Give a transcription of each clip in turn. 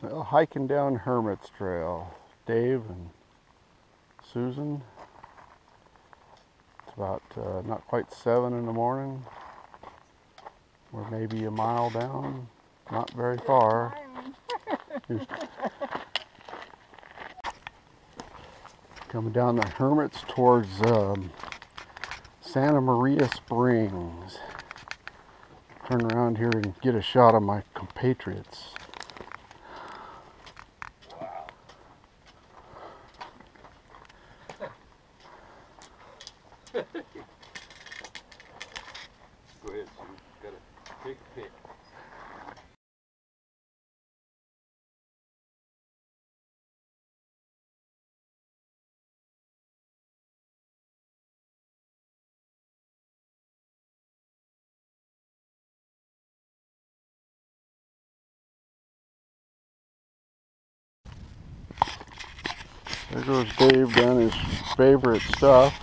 Well, hiking down Hermit's Trail. Dave and Susan. It's about not quite 7 in the morning. We're maybe a mile down, not very far. Coming down the Hermits towards Santa Maria Springs. Turn around here and get a shot of my compatriots. Go ahead, Sue. Got a big pick. There goes Dave down his favorite stuff.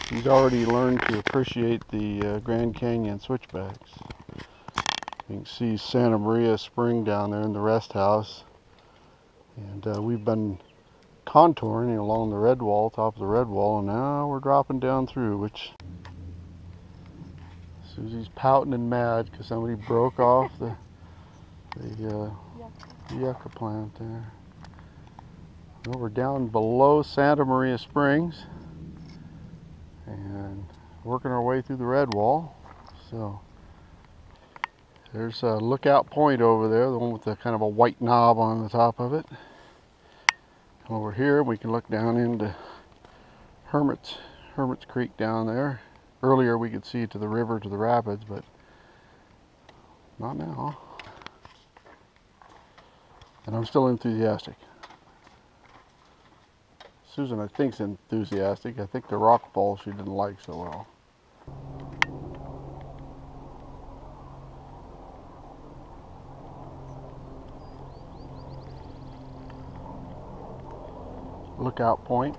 He's already learned to appreciate the Grand Canyon switchbacks. You can see Santa Maria Spring down there in the rest house. And we've been contouring along the red wall, top of the red wall, and now we're dropping down through, which Susie's pouting and mad because somebody broke off the yucca plant there. Well, we're down below Santa Maria Springs and working our way through the red wall. So there's a lookout point over there, the one with the kind of a white knob on the top of it. Over here we can look down into Hermit's Creek down there. Earlier we could see to the river, to the rapids, but not now. And I'm still enthusiastic. Susan, I think, is enthusiastic. I think the rock fall she didn't like so well. Lookout point.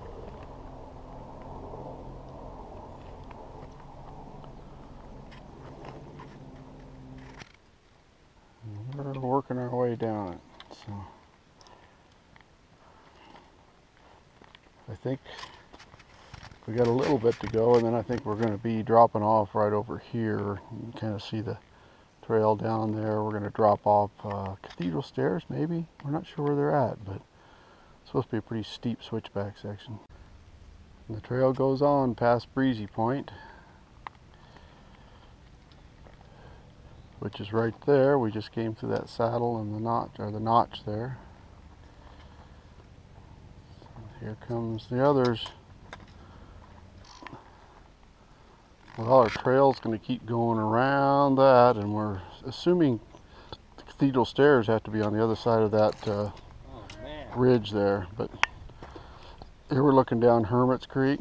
We're working our way down it. So I think we got a little bit to go, and then I think we're going to be dropping off right over here. You can kind of see the trail down there. We're going to drop off Cathedral Stairs, maybe. We're not sure where they're at, but it's supposed to be a pretty steep switchback section. And the trail goes on past Breezy Point, which is right there. We just came through that saddle and the notch there. Here comes the others. Well, our trail's going to keep going around that, and we're assuming the Cathedral Stairs have to be on the other side of that ridge there. But here we're looking down Hermit's Creek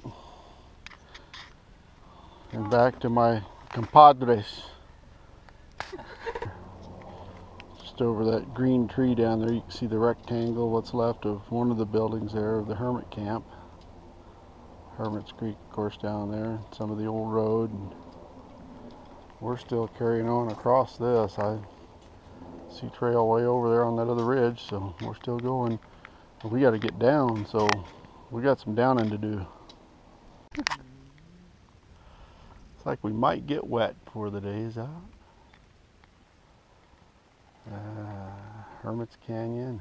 and back to my compadres. Just over that green tree down there, you can see the rectangle, what's left of one of the buildings there of the Hermit Camp. Hermit's Creek, of course, down there, some of the old road. And we're still carrying on across this. I see trail way over there on that other ridge, so we're still going. But we got to get down, so we got some downing to do. It's like we might get wet before the day is out. Hermit's Canyon.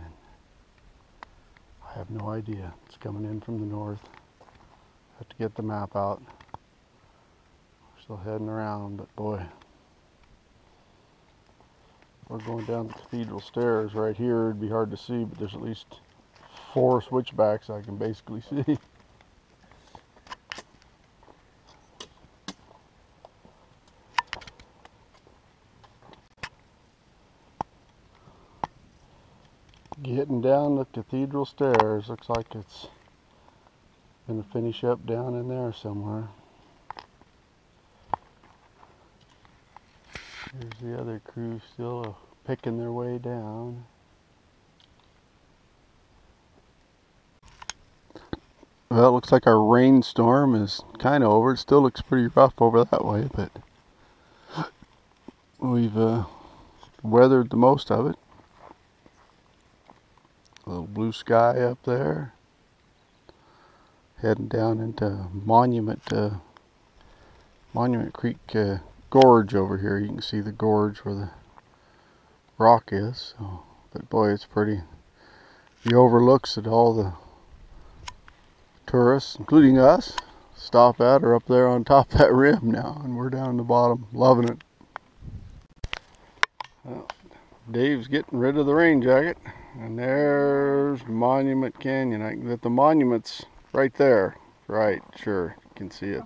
I have no idea. It's coming in from the north. Have to get the map out. We're still heading around, but boy, we're going down the Cathedral Stairs right here. It'd be hard to see, but there's at least 4 switchbacks I can basically see. Getting down the Cathedral Stairs. Looks like it's going to finish up down in there somewhere. Here's the other crew still picking their way down. Well, it looks like our rainstorm is kind of over. It still looks pretty rough over that way, but we've weathered the most of it. Little blue sky up there. Heading down into Monument Creek gorge over here. You can see the gorge where the rock is. So, but boy, it's pretty. The overlooks that all the tourists, including us, stop at are up there on top of that rim now, and we're down the bottom, loving it. Well, Dave's getting rid of the rain jacket, and there's Monument Canyon. I can get the monument's right there. Right, sure, you can see it.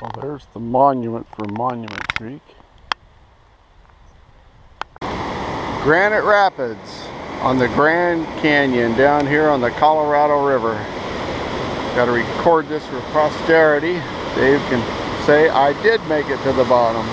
Well, there's the monument for Monument Creek. Granite Rapids on the Grand Canyon down here on the Colorado River. Got to record this for posterity. Dave can say I did make it to the bottom.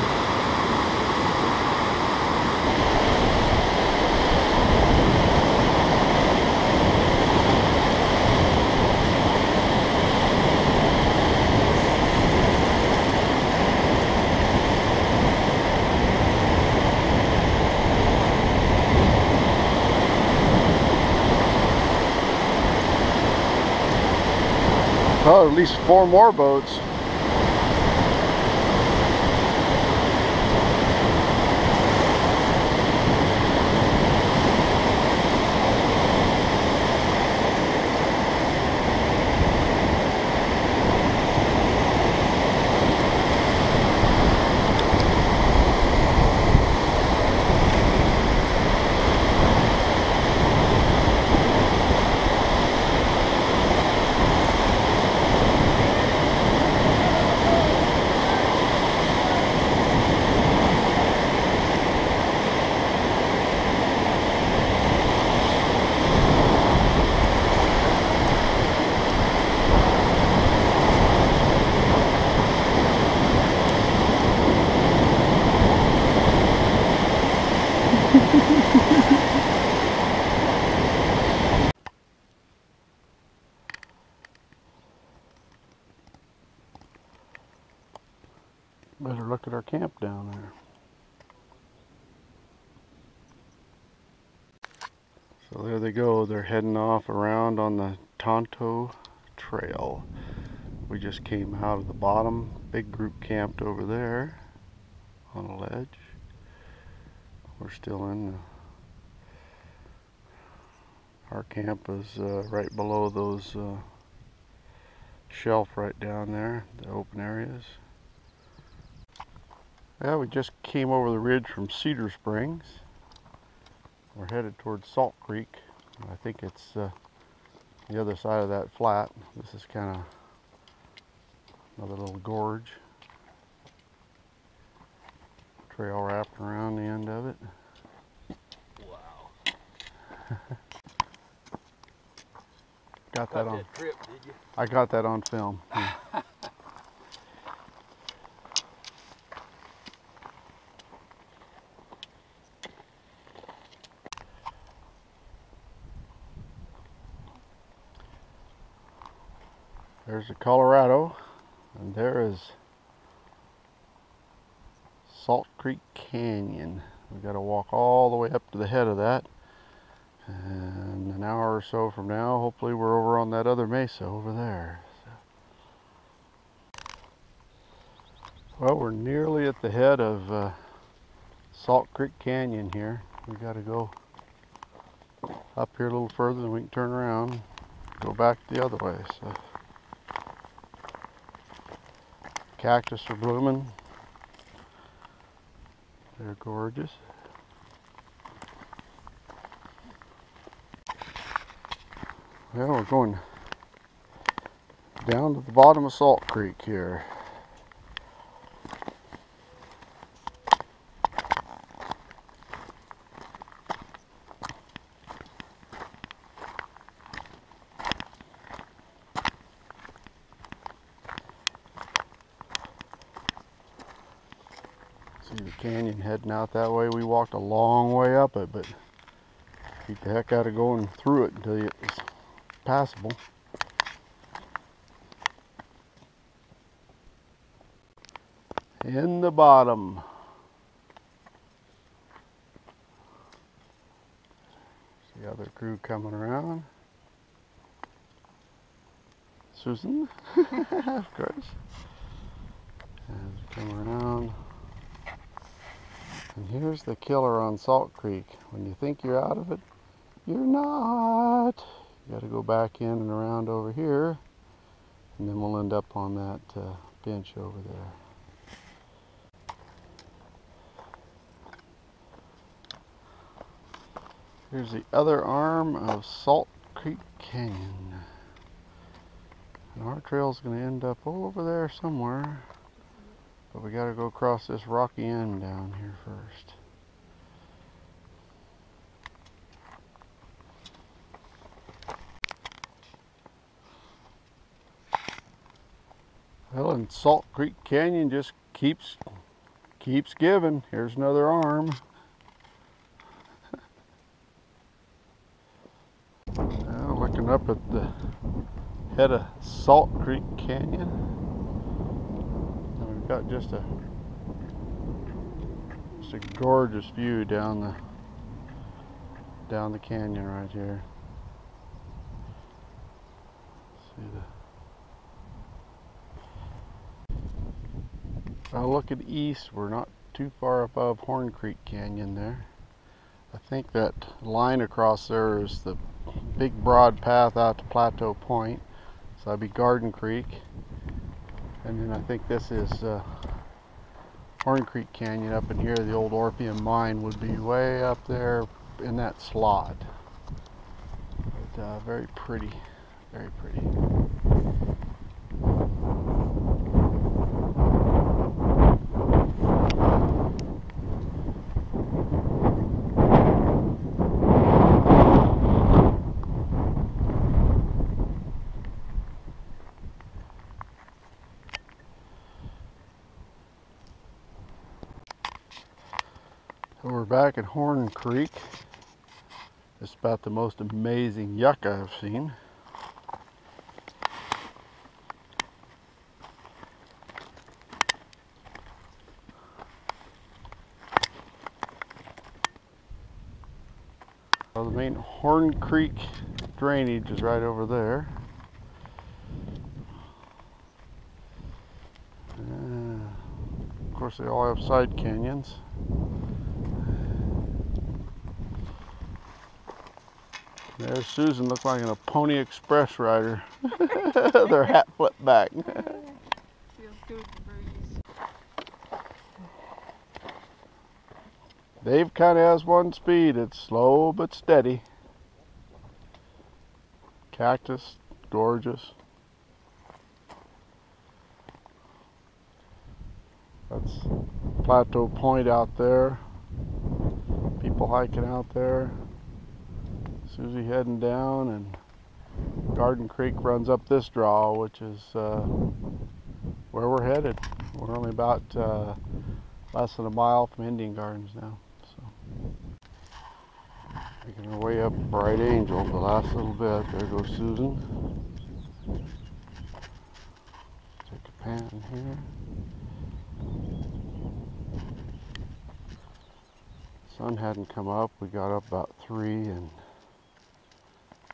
Oh, at least 4 more boats. Better look at our camp down there. So there they go. They're heading off around on the Tonto Trail. We just came out of the bottom. Big group camped over there on a ledge. We're still in. Our camp is right below those shelf right down there, the open areas. Yeah, we just came over the ridge from Cedar Springs. We're headed towards Salt Creek. I think it's the other side of that flat. This is kind of another little gorge. Trail wrapped around the end of it. Wow. Got that on. That trip, did you? I got that on film. There's the Colorado, and there is Salt Creek Canyon. We got to walk all the way up to the head of that, and an hour or so from now, hopefully we're over on that other mesa over there. So. Well, we're nearly at the head of Salt Creek Canyon here. We got to go up here a little further, and we can turn around, go back the other way. So. Cactus are blooming. They're gorgeous. Well, we're going down to the bottom of Salt Creek here. See the canyon heading out that way. We walked a long way up it, but beat the heck out of going through it until it was passable. In the bottom. The other crew coming around. Susan, of course. As we come around. And here's the killer on Salt Creek. When you think you're out of it, you're not. You got to go back in and around over here, and then we'll end up on that bench over there. Here's the other arm of Salt Creek Canyon. And our trail's going to end up over there somewhere, but we got to go across this rocky end down here first. Well, and Salt Creek Canyon just keeps giving. Here's another arm. Now looking up at the head of Salt Creek Canyon. And we've got just a gorgeous view down the canyon right here. See Now looking east, we're not too far above Horn Creek Canyon there. I think that line across there is the big broad path out to Plateau Point. So that'd be Garden Creek. And then I think this is Horn Creek Canyon up in here. The old Orpheum mine would be way up there in that slot. But very pretty, very pretty. So we're back at Horn Creek. It's about the most amazing yucca I've seen. So the main Horn Creek drainage is right over there. Of course, they all have side canyons. There's Susan, looked like a Pony Express rider. Their hat flipped back. Feels good, the breeze. Dave kind of has one speed. It's slow but steady. Cactus, gorgeous. That's Plateau Point out there. People hiking out there. Susie heading down, and Garden Creek runs up this draw, which is where we're headed. We're only about less than a mile from Indian Gardens now. So making our way up Bright Angel the last little bit. There goes Susan. Take a pan here. Sun hadn't come up. We got up about 3 and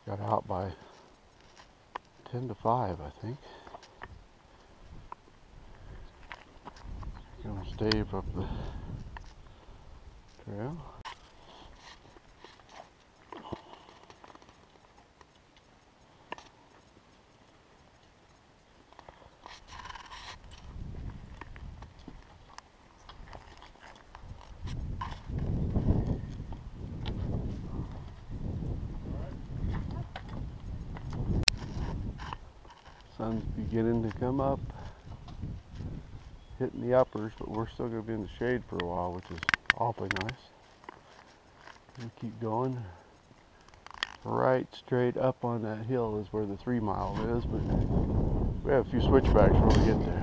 got out by 10 to 5, I think. Gonna stave up the trail. Sun's beginning to come up, hitting the uppers, but we're still going to be in the shade for a while, which is awfully nice. We keep going. Right straight up on that hill is where the 3 mile is, but we have a few switchbacks when we get there.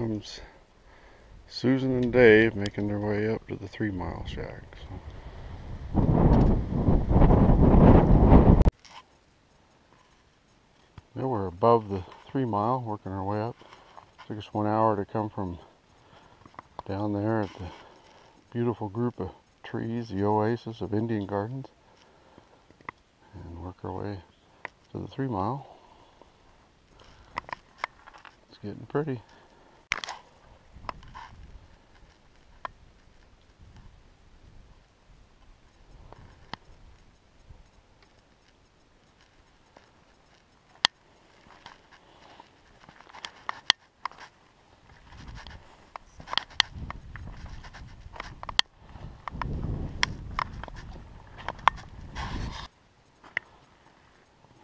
comes Susan and Dave making their way up to the 3 Mile Shack. Now we're above the 3 Mile, working our way up. Took us 1 hour to come from down there at the beautiful group of trees, the oasis of Indian Gardens, and work our way to the 3 Mile. It's getting pretty.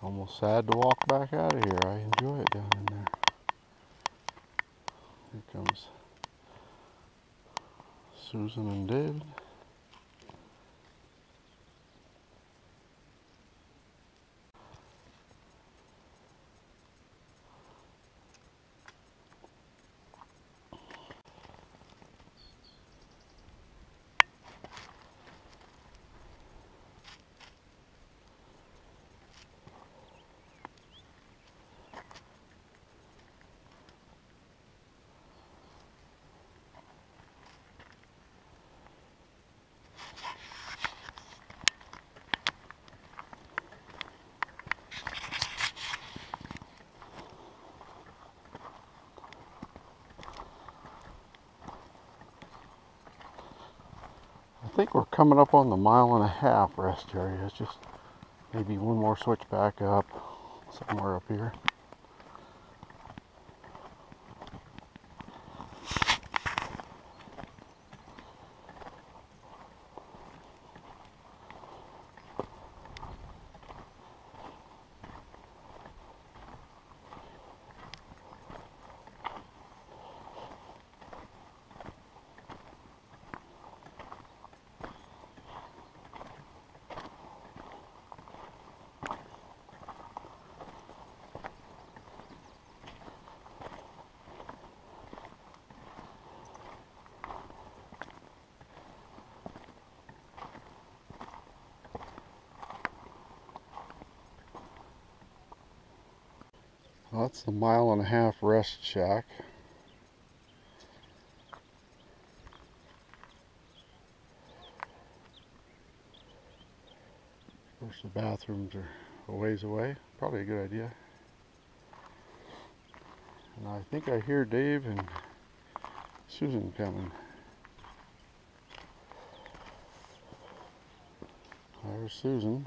Almost sad to walk back out of here. I enjoy it down in there. Here comes Susan and David. I think we're coming up on the 1.5 mile rest area. It's just maybe one more switch back up somewhere up here. Well, that's the 1.5 mile rest shack. Of course, the bathrooms are a ways away. Probably a good idea. And I think I hear Dave and Susan coming. There's Susan.